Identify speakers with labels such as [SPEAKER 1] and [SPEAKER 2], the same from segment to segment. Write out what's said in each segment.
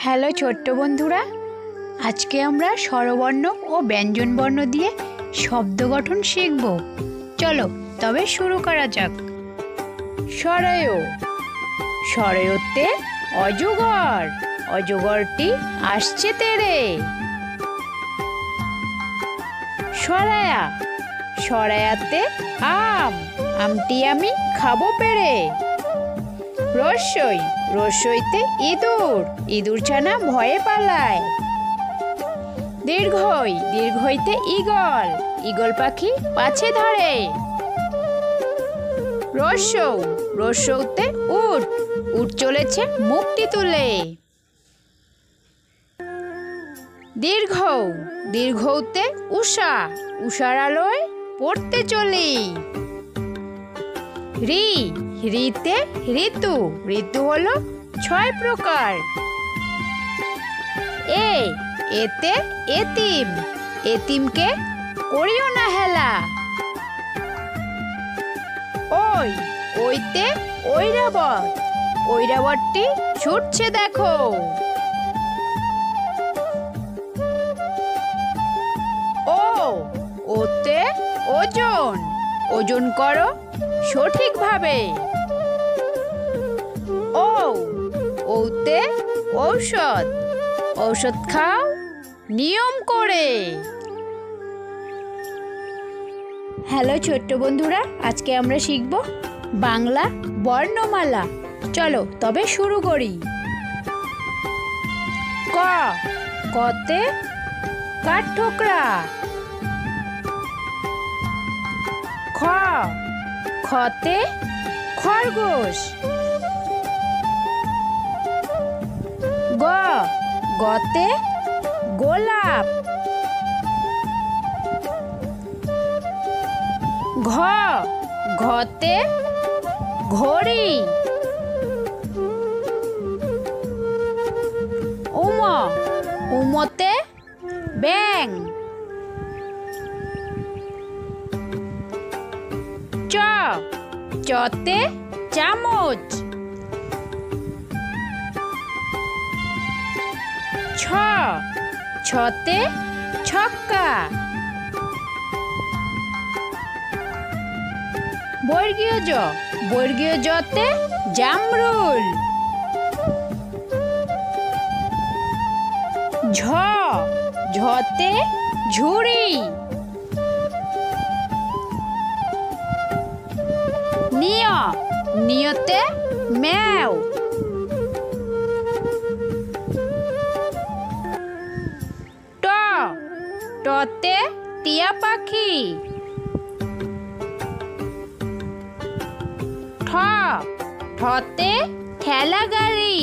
[SPEAKER 1] Hello ছোট্ট বন্ধুরা, আজকে আমরা স্বরবর্ণ ও ব্যঞ্জনবর্ণ দিয়ে শব্দ গঠন শিখব। চলো তবে শুরু করা যাক। সরয়, সরয়তে অজগর, অজগরটি আসছে তেরে। সরায়া, সরায়াতে আম, আমটি আমি খাবো পেরে। রস্যই, রস্যইতে ইঁদুর, ইঁদুর ছানা ভয়ে পালায়। দীর্ঘই, দীর্ঘইতে ঈগল, ঈগল পাখি পাছে ধরে। রস্যৌ, রস্যৌতে উট, উট চলেছে মুখটি তুলে। দীর্ঘৌ, দীর্ঘৌতে উষা, উষার আলোয় পড়তে চলি। ঋ, ঋতে ঋতু, ঋতু হলো 6 প্রকার। এ, এতে এতিম, এতিমকে করিও না হেলা। ওই, ওইতে ঐরাবত, ঐরাবতটি ছুটছে দেখো। ও, ওতে ওজন, ওজন করো সঠিকভাবে। ও, ওতে ঔষধ, ঔষধ খাও নিয়ম করে। হ্যালো ছোট্ট বন্ধুরা, আজকে আমরা শিখব বাংলা বর্ণমালা। চলো তবে শুরু করি। ক, কতে কাঠঠোকরা। খ, খতে খরগোশ। গ, গতে গোলাপ। ঘ, ঘতে ঘড়ি। উম, উমতে ব্যাঙ। চ, চতে চামচ। ছ, ছতে ছক্কা। বর্গীয় জ, বর্গীয় জতে জামরুল। ঝ, ঝতে ঝুড়ি। নিয়, নিয়তে ম্যাও। ট, টতে টিয়া পাখি। ঠ, ঠতে ঠেলা গাড়ি।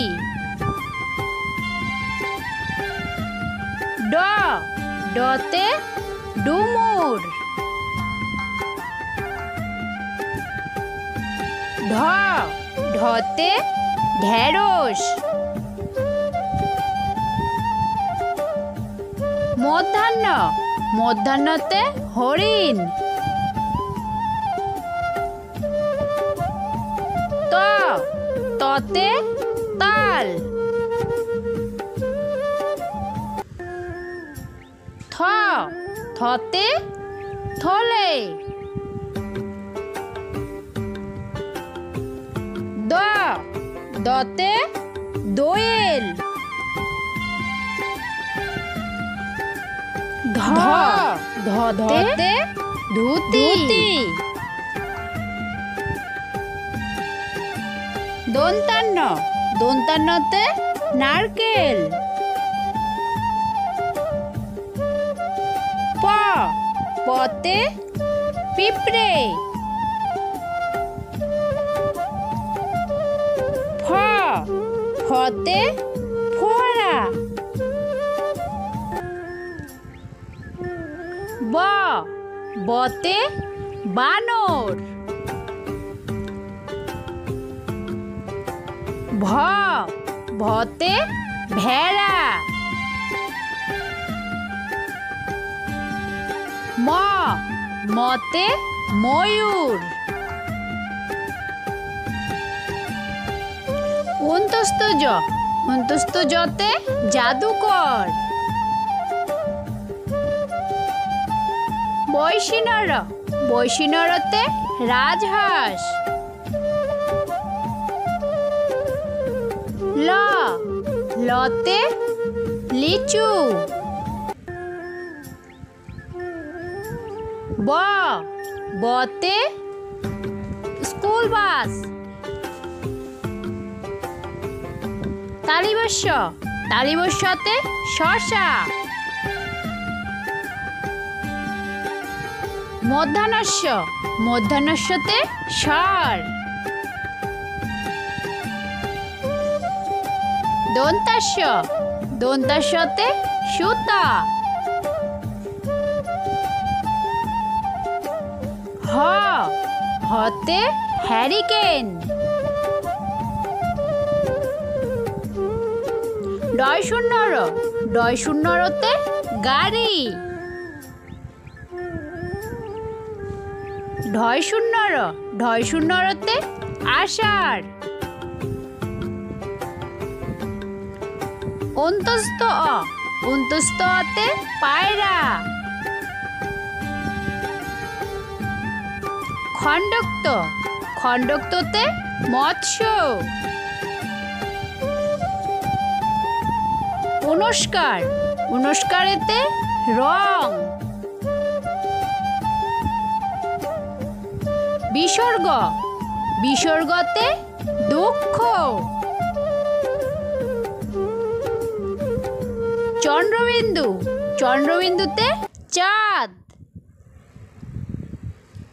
[SPEAKER 1] ড, ডতে ডুমুর। ঢ, ঢতে ঢেঁড়স। মধ্যাহ্ন, মধ্যাহ্নতে হরিণ। ত, ততে তাল। থ, থতে থলে। দ, দতে দোয়েল। ধ, ধতে ধুতি। দন্তান্ন, দন্তান্নতে নারকেল। প, পতে পিঁপড়ে। ফ, ফতে ফোয়ারা। ব, বতে বানর। ভ, ভতে ভেড়া। ম, মতে ময়ূর। অন্তস্থ জ, অন্তস্থ জতে জাদুকর। বৈশিনর, বৈশিনরতে রাজহাঁস। ল, লতে লিচু। ব, বতে স্কুল বাস। তালিবস্য, তালিবস্যতে শসা। মধ্যাহ্নস্য, মধ্যাহ্নস্যতে ষাঁড়। দন্তাস্য, দন্তাস্যতে সুতা। হ, হতে হ্যারিকেন। ডয় শূন্যর, ডয় শূন্যরতে গাড়ি। ঢয় শূন্যর, ঢয় শূন্যরতে আষাঢ়। অন্তস্থ অ, অন্তস্থ অতে পায়রা। খণ্ডক্ত, খণ্ডক্ততে মৎস্য। অনুষ্কার, অনুষ্কারেতে রং। বিসর্গ, বিসর্গতে দুঃখ। চন্দ্রবিন্দু, চন্দ্রবিন্দুতে চাঁদ।